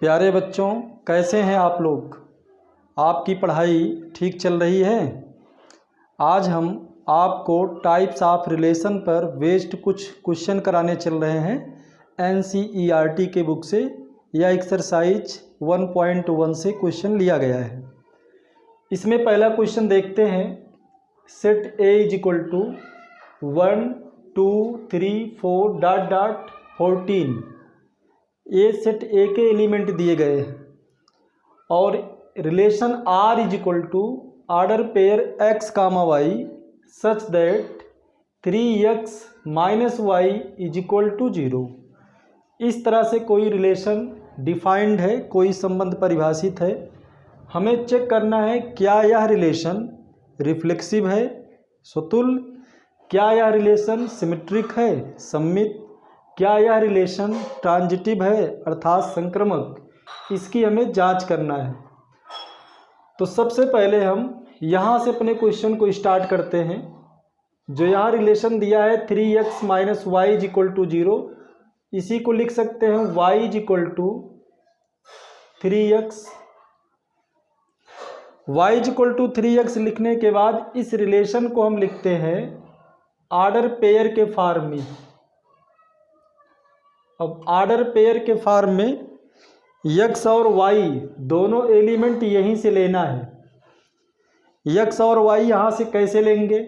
प्यारे बच्चों, कैसे हैं आप लोग? आपकी पढ़ाई ठीक चल रही है? आज हम आपको टाइप्स ऑफ रिलेशन पर बेस्ड कुछ क्वेश्चन कराने चल रहे हैं। NCERT के बुक से या एक्सरसाइज 1.1 से क्वेश्चन लिया गया है। इसमें पहला क्वेश्चन देखते हैं। Set A is equal to 1 2 3 4 dot dot 14। ये सेट ए के एलिमेंट दिए गए हैं और relation R is equal to order pair x comma y such that 3x minus y is equal to 0। इस तरह से कोई रिलेशन डिफाइंड है, कोई संबंध परिभाषित है। हमें चेक करना है क्या यह रिलेशन रिफ्लेक्सिव है, स्वतुल्य, क्या यह रिलेशन सिमेट्रिक है, सममित, क्या यह रिलेशन ट्रांजिटिव है अर्थात संक्रामक। इसकी हमें जांच करना है। तो सबसे पहले हम यहाँ से अपने क्वेश्चन को स्टार्ट करते हैं। जो यहाँ रिलेशन दिया है 3x minus y is equal to 0, इसी को लिख सकते हैं y is equal to 3x। y is equal to 3x लिखने के बाद इस रिलेशन को हम लिखते हैं ऑर्डर पेयर के फॉर्म में। अब ऑर्डर पेयर के फॉर्म में x और y दोनों एलिमेंट यहीं से लेना है। x और y यहाँ से कैसे लेंगे?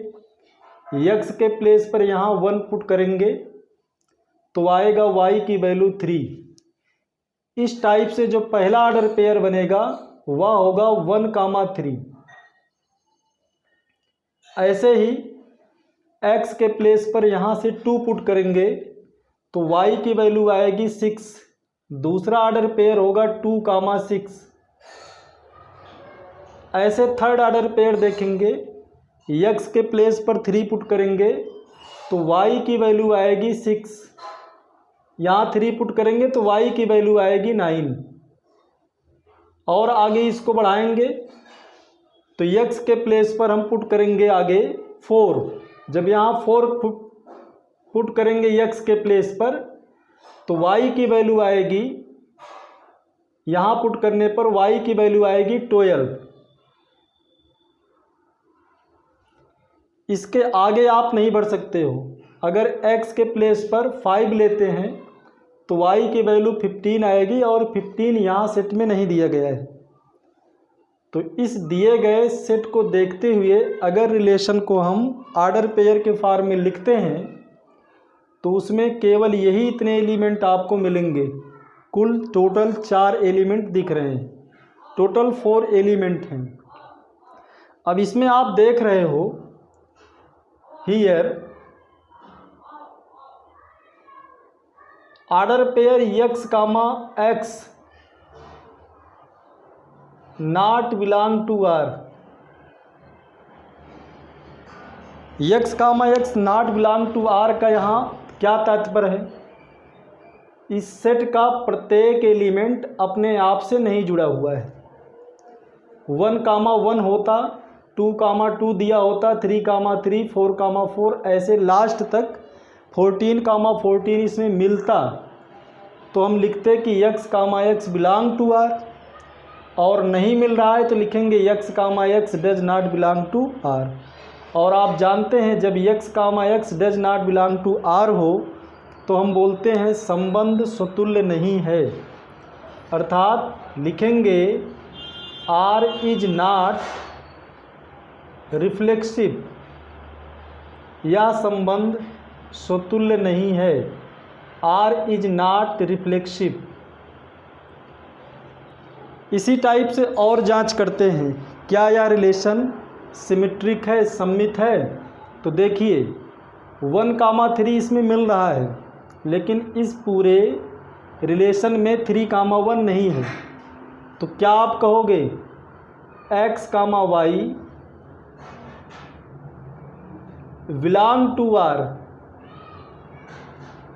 x के प्लेस पर यहाँ 1 पुट करेंगे तो आएगा y की वैल्यू 3। इस टाइप से जो पहला ऑर्डर पेयर बनेगा वह होगा 1 कामा 3। ऐसे ही x के प्लेस पर यहाँ से 2 पुट करेंगे तो y की वैल्यू आएगी 6। दूसरा ऑर्डर पेयर होगा 2 कामा 6। ऐसे थर्ड ऑर्डर पेयर देखेंगे, x के प्लेस पर 3 पुट करेंगे तो y की वैल्यू आएगी 6। यहाँ 3 पुट करेंगे तो y की वैल्यू आएगी 9। और आगे इसको बढ़ाएंगे तो x के प्लेस पर हम पुट करेंगे आगे 4। जब यहाँ 4 पुट करेंगे x के प्लेस पर तो y की वैल्यू आएगी, यहाँ पुट करने पर y की वैल्यू आएगी 12। इसके आगे आप नहीं बढ़ सकते हो। अगर x के प्लेस पर 5 लेते हैं तो y की वैल्यू 15 आएगी और 15 यहाँ सेट में नहीं दिया गया है। तो इस दिए गए सेट को देखते हुए अगर रिलेशन को हम ऑर्डर पेयर के फॉर्म में लिखते हैं तो उसमें केवल यही इतने एलिमेंट आपको मिलेंगे। कुल टोटल 4 एलिमेंट दिख रहे हैं, टोटल 4 एलिमेंट हैं। अब इसमें आप देख रहे हो here order pair x comma x not belong to R। x comma x not belong to R का यहाँ क्या तात्पर्य है? इस सेट का प्रत्येक एलिमेंट अपने आप से नहीं जुड़ा हुआ है। 1 कामा 1 होता, 2 कामा 2 दिया होता, 3 कामा 3, 4 कामा 4, ऐसे लास्ट तक 14 कामा 14 इसमें मिलता तो हम लिखते कि x comma x belong to R। और नहीं मिल रहा है तो लिखेंगे x comma x does not belong to R। और आप जानते हैं जब x comma x does not belong to R हो तो हम बोलते हैं संबंध स्वतुल्य नहीं है। अर्थात लिखेंगे R इज नॉट रिफ्लेक्सिव, यह संबंध स्वतुल्य नहीं है। R is not reflexive. इसी टाइप से और जांच करते हैं क्या यह रिलेशन सिमेट्रिक है, सममित है। तो देखिए 1 कामा 3 इसमें मिल रहा है लेकिन इस पूरे रिलेशन में 3 कामा 1 नहीं है। तो क्या आप कहोगे x comma y belong to R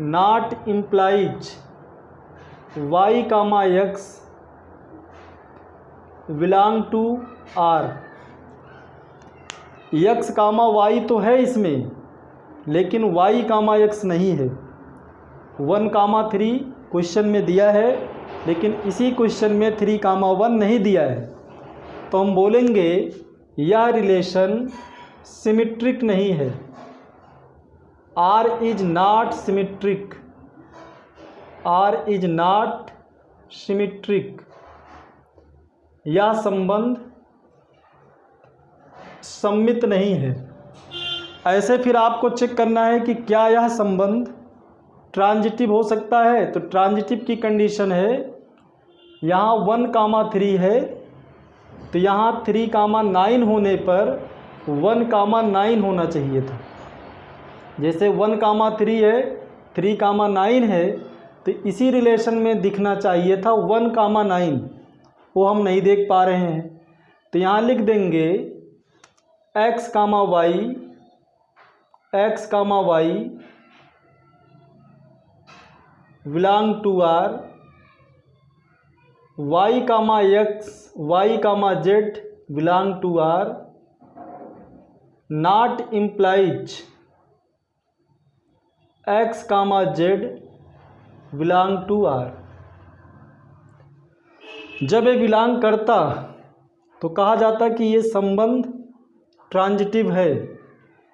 not implies y comma x belong to R। x comma y तो है इसमें लेकिन y कामा x नहीं है। 1 कामा 3 क्वेश्चन में दिया है लेकिन इसी क्वेश्चन में 3,1 नहीं दिया है, तो हम बोलेंगे यह रिलेशन सिमेट्रिक नहीं है। R is not symmetric, R is not symmetric. यह संबंध सममित नहीं है। ऐसे फिर आपको चेक करना है कि क्या यह संबंध ट्रांजिटिव हो सकता है। तो ट्रांजिटिव की कंडीशन है, यहाँ 1,3 है, तो यहाँ 3,9 होने पर 1,9 होना चाहिए था। जैसे 1,3 है, 3,9 है, तो इसी रिलेशन में दिखना चाहिए था 1,9, वो हम नहीं देख पा रहे हैं। तो यहाँ लिख देंगे x, y belong to R, y, x, y, z belong to R, not implies x, z belong to R। जब ये बिलोंग करता तो कहा जाता कि ये संबंध ट्रांजिटिव है,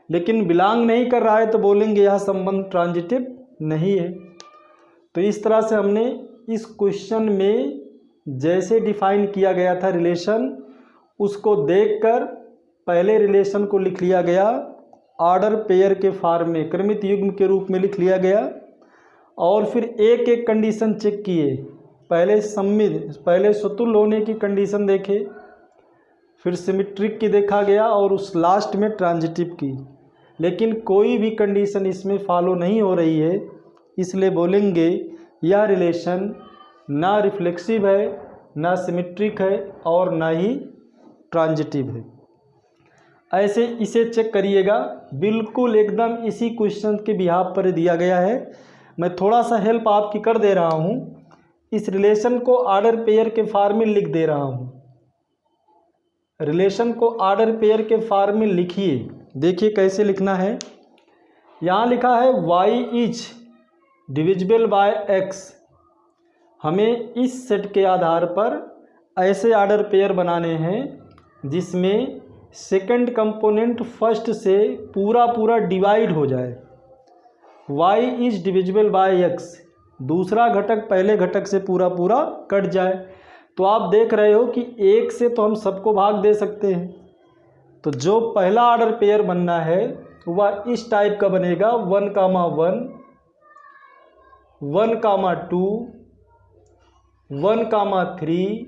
लेकिन बिलोंग नहीं कर रहा है तो बोलेंगे यह संबंध ट्रांजिटिव नहीं है। तो इस तरह से हमने इस क्वेश्चन में जैसे डिफाइन किया गया था रिलेशन, उसको देखकर पहले रिलेशन को लिख लिया गया, ऑर्डर पेयर के फॉर्म में क्रमित युग्म के रूप में लिख लिया गया, और फिर एक एक कंडीशन चेक किए। पहले समतुल्य होने की कंडीशन देखे, फिर सिमेट्रिक की देखा गया, और उस लास्ट में ट्रांजिटिव की। लेकिन कोई भी कंडीशन इसमें फॉलो नहीं हो रही है, इसलिए बोलेंगे यह रिलेशन ना रिफ्लेक्सिव है, ना सिमेट्रिक है, और ना ही ट्रांजिटिव है। ऐसे इसे चेक करिएगा, बिल्कुल एकदम इसी क्वेश्चन के बिहाफ पर दिया गया है। मैं थोड़ा सा हेल्प आपकी कर दे रहा हूँ, इस रिलेशन को ऑर्डर पेयर के फॉर्म में लिख दे रहा हूँ। रिलेशन को ऑर्डर पेयर के फॉर्म में लिखिए, देखिए कैसे लिखना है। यहाँ लिखा है y is divisible by x। हमें इस सेट के आधार पर ऐसे ऑर्डर पेयर बनाने हैं जिसमें सेकंड कंपोनेंट फर्स्ट से पूरा डिवाइड हो जाए। y is divisible by x, दूसरा घटक पहले घटक से पूरा कट जाए। तो आप देख रहे हो कि एक से तो हम सबको भाग दे सकते हैं, तो जो पहला ऑर्डर पेयर बनना है वह इस टाइप का बनेगा, 1,1, 1,2, 1,3,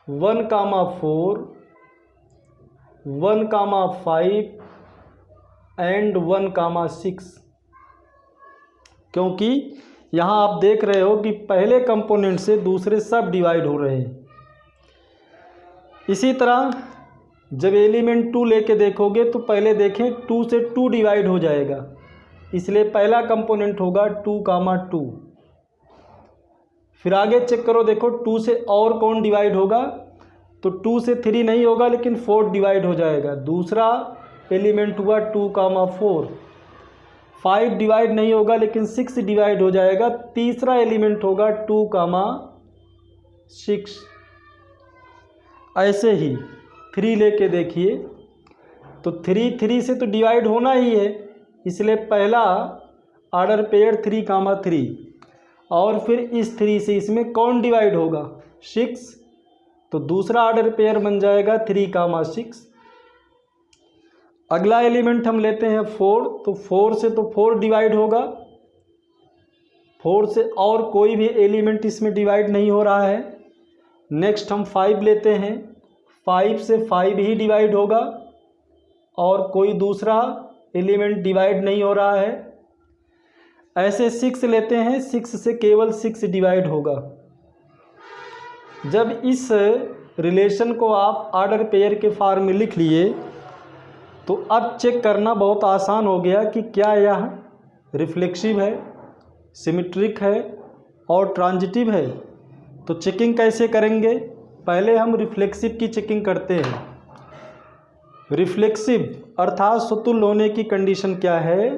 1,4, 1,5 एंड 1,6। क्योंकि यहाँ आप देख रहे हो कि पहले कंपोनेंट से दूसरे सब डिवाइड हो रहे हैं। इसी तरह जब एलिमेंट 2 लेके देखोगे तो पहले देखें 2 से 2 डिवाइड हो जाएगा, इसलिए पहला कंपोनेंट होगा 2,2। फिर आगे चेक करो, देखो 2 से और कौन डिवाइड होगा, तो 2 से 3 नहीं होगा लेकिन 4 डिवाइड हो जाएगा, दूसरा एलिमेंट हुआ 2,4। 5 डिवाइड नहीं होगा लेकिन 6 डिवाइड हो जाएगा, तीसरा एलिमेंट होगा 2,6। ऐसे ही 3 लेके देखिए, तो 3 से तो डिवाइड होना ही है, इसलिए पहला ऑर्डर पेयर 3,3, और फिर इस 3 से इसमें कौन डिवाइड होगा, 6, तो दूसरा ऑर्डर पेयर बन जाएगा 3,6। अगला एलिमेंट हम लेते हैं 4, तो 4 से तो 4 डिवाइड होगा, 4 से और कोई भी एलिमेंट इसमें डिवाइड नहीं हो रहा है। नेक्स्ट हम 5 लेते हैं, 5 से 5 ही डिवाइड होगा और कोई दूसरा एलिमेंट डिवाइड नहीं हो रहा है। ऐसे 6 लेते हैं, 6 से केवल 6 डिवाइड होगा। जब इस रिलेशन को आप ऑर्डर पेयर के फॉर्म में लिख लिए, तो अब चेक करना बहुत आसान हो गया कि क्या यह रिफ्लेक्सिव है, सिमेट्रिक है और ट्रांजिटिव है। तो चेकिंग कैसे करेंगे, पहले हम रिफ्लेक्सिव की चेकिंग करते हैं। रिफ्लेक्सिव अर्थात समतुल्य होने की कंडीशन क्या है,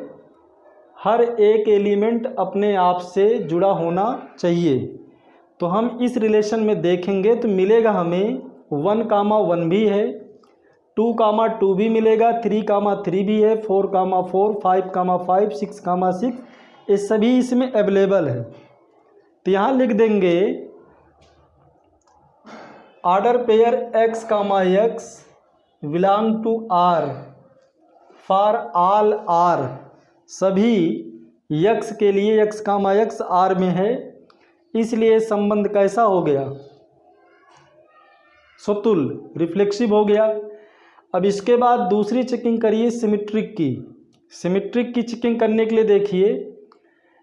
हर एक एलिमेंट अपने आप से जुड़ा होना चाहिए। तो हम इस रिलेशन में देखेंगे तो मिलेगा हमें 1, 1 भी है, 2, 2 भी मिलेगा, 3, 3 भी है, 4, 4, 5, 5, 6, 6, ये सभी इसमें अवेलेबल है। तो यहाँ लिख देंगे order pair x, x belong to R for all R, सभी x के लिए x, x R में है, इसलिए संबंध कैसा हो गया, सतुल्य, रिफ्लेक्सिव हो गया। अब इसके बाद दूसरी चेकिंग करिए सिमेट्रिक की। सिमेट्रिक की चेकिंग करने के लिए देखिए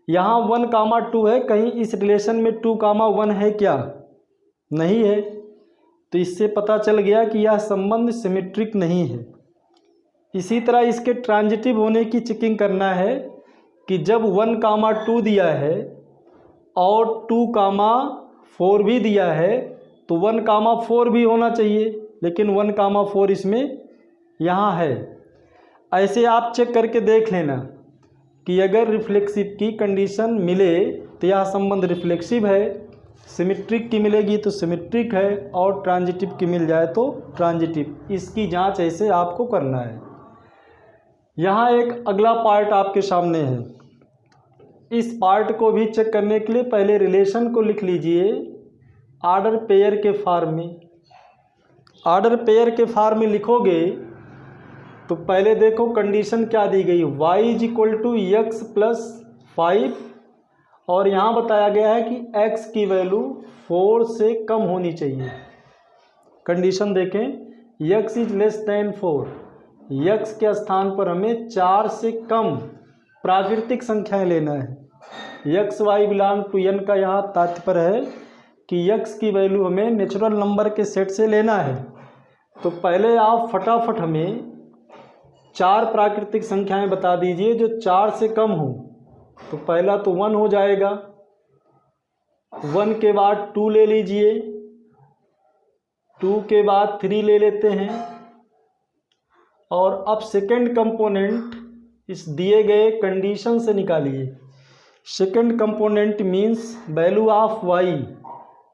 यहाँ 1, 2 है, कहीं इस रिलेशन में 2, 1 है क्या, नहीं है, तो इससे पता चल गया कि यह संबंध सिमेट्रिक नहीं है। इसी तरह इसके ट्रांजिटिव होने की चेकिंग करना है कि जब 1, 2 दिया है और 2, 4 भी दिया है तो 1, 4 भी होना चाहिए, लेकिन 1, 4 इसमें यहाँ है। ऐसे आप चेक करके देख लेना कि अगर रिफ्लेक्सिव की कंडीशन मिले तो यह संबंध रिफ्लेक्सिव है, सिमेट्रिक की मिलेगी तो सिमेट्रिक है, और ट्रांजिटिव की मिल जाए तो ट्रांजिटिव। इसकी जांच ऐसे आपको करना है। यहाँ एक अगला पार्ट आपके सामने है। इस पार्ट को भी चेक करने के लिए पहले रिलेशन को लिख लीजिए ऑर्डर पेयर के फॉर्म में। ऑर्डर पेयर के फॉर्म में लिखोगे तो पहले देखो कंडीशन क्या दी गई, y = x + 5, और यहाँ बताया गया है कि x की वैल्यू 4 से कम होनी चाहिए। कंडीशन देखें, x > 4, x के स्थान पर हमें 4 से कम प्राकृतिक संख्याएं लेना है। x, y belong to n का यहाँ तात्पर्य है कि x की वैल्यू हमें नेचुरल नंबर के सेट से लेना है। तो पहले आप फटाफट हमें 4 प्राकृतिक संख्याएं बता दीजिए जो 4 से कम हो। तो पहला तो 1 हो जाएगा, 1 के बाद 2 ले लीजिए, 2 के बाद 3 ले लेते हैं, और अब सेकंड कंपोनेंट इस दिए गए कंडीशन से निकालिए। Second component means value of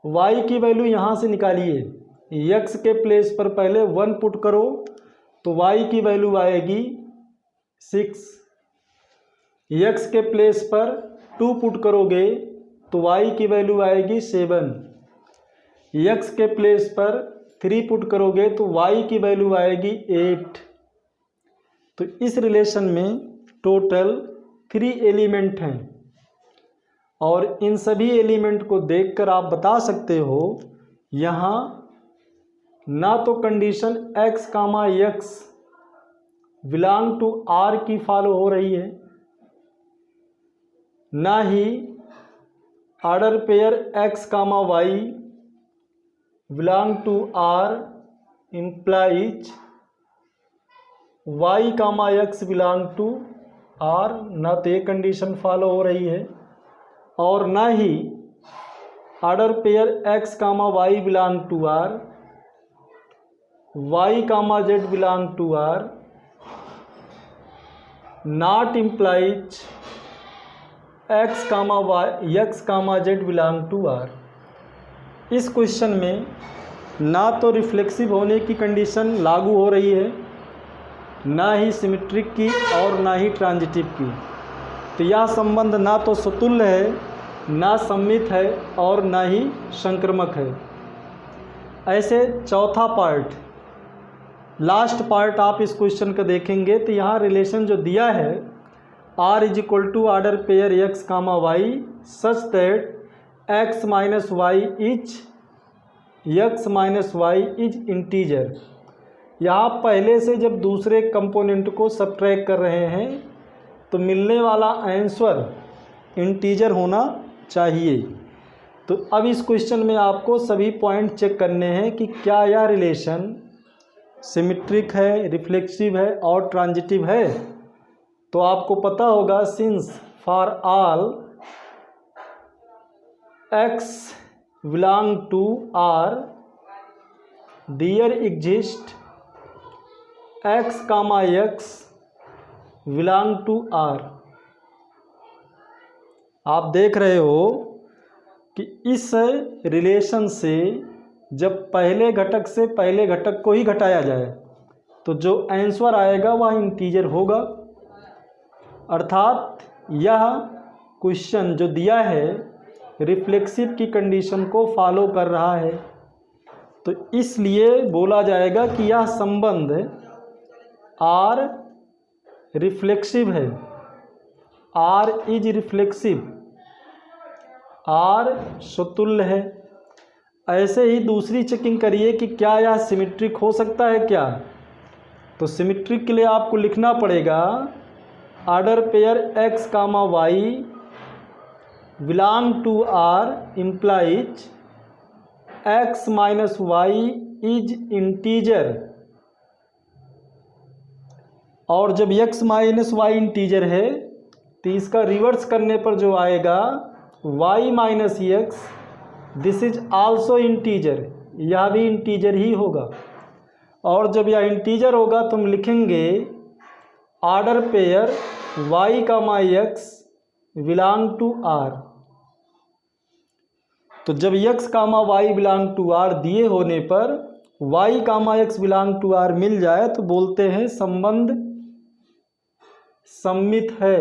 y की वैल्यू यहाँ से निकालिए। x के प्लेस पर पहले 1 पुट करो तो y की वैल्यू आएगी 6, x के प्लेस पर 2 पुट करोगे तो y की वैल्यू आएगी 7, x के प्लेस पर 3 पुट करोगे तो y की वैल्यू आएगी 8। तो इस रिलेशन में टोटल 3 एलिमेंट हैं, और इन सभी एलिमेंट को देखकर आप बता सकते हो यहाँ ना तो condition x, x belong to R की फॉलो हो रही है, ना ही order pair x, y belong to R implies y, x belong to R, ना तो ये कंडीशन फॉलो हो रही है, और ना ही order pair x, y belong to R, y, z belong to R, not implies x, z belong to R। इस क्वेश्चन में ना तो रिफ्लेक्सिव होने की कंडीशन लागू हो रही है, ना ही सिमेट्रिक की, और ना ही ट्रांजिटिव की। तो यह संबंध ना तो सतुल्य है, ना सममित है, और ना ही संक्रामक है। ऐसे चौथा पार्ट, लास्ट पार्ट आप इस क्वेश्चन का देखेंगे तो यहाँ रिलेशन जो दिया है R = order pair x, y such that x - y is integer. यहाँ पहले से जब दूसरे कंपोनेंट को सब्ट्रैक्ट कर रहे हैं तो मिलने वाला आंसर इंटीजर होना चाहिए। तो अब इस क्वेश्चन में आपको सभी पॉइंट चेक करने हैं कि क्या यह रिलेशन सिमेट्रिक है, रिफ्लेक्सिव है और ट्रांजिटिव है। तो आपको पता होगा since for all x belong to R there exist x, x belong to R। आप देख रहे हो कि इस रिलेशन से जब पहले घटक से पहले घटक को ही घटाया जाए तो जो आंसर आएगा वह इंटीजर होगा। अर्थात यह क्वेश्चन जो दिया है रिफ्लेक्सिव की कंडीशन को फॉलो कर रहा है, तो इसलिए बोला जाएगा कि यह संबंध आर रिफ्लेक्सिव है, आर इज रिफ्लेक्सिव, आर समतुल्य है। ऐसे ही दूसरी चेकिंग करिए कि क्या यह सिमेट्रिक हो सकता है क्या। तो सिमेट्रिक के लिए आपको लिखना पड़ेगा order pair x comma y belong to R implies x minus y is integer, और जब x माइनस वाई इंटीजर है तो इसका रिवर्स करने पर जो आएगा y minus x this is also integer, यह भी इंटीजर ही होगा। और जब यह इंटीजर होगा तो हम लिखेंगे order pair y comma x belong to R. तो जब x comma y belong to R दिए होने पर y comma x belong to R मिल जाए तो बोलते हैं संबंध सममित है,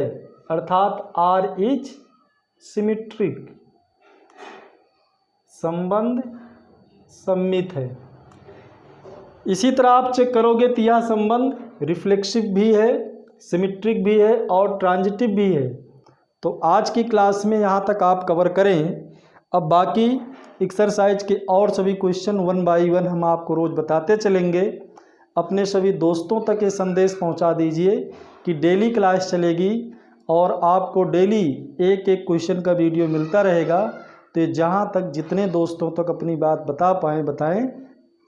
अर्थात आर इज सिमेट्रिक, संबंध सममित है। इसी तरह आप चेक करोगे तो यह संबंध रिफ्लेक्सिव भी है, सिमेट्रिक भी है और ट्रांजिटिव भी है। तो आज की क्लास में यहाँ तक आप कवर करें। अब बाकी एक्सरसाइज के और सभी क्वेश्चन 1 बाई 1 हम आपको रोज़ बताते चलेंगे। अपने सभी दोस्तों तक ये संदेश पहुँचा दीजिए कि डेली क्लास चलेगी और आपको डेली एक एक क्वेश्चन का वीडियो मिलता रहेगा। तो जहाँ तक जितने दोस्तों तक अपनी बात बता पाएँ बताएं,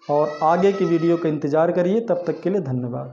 और आगे की वीडियो का इंतज़ार करिए। तब तक के लिए धन्यवाद।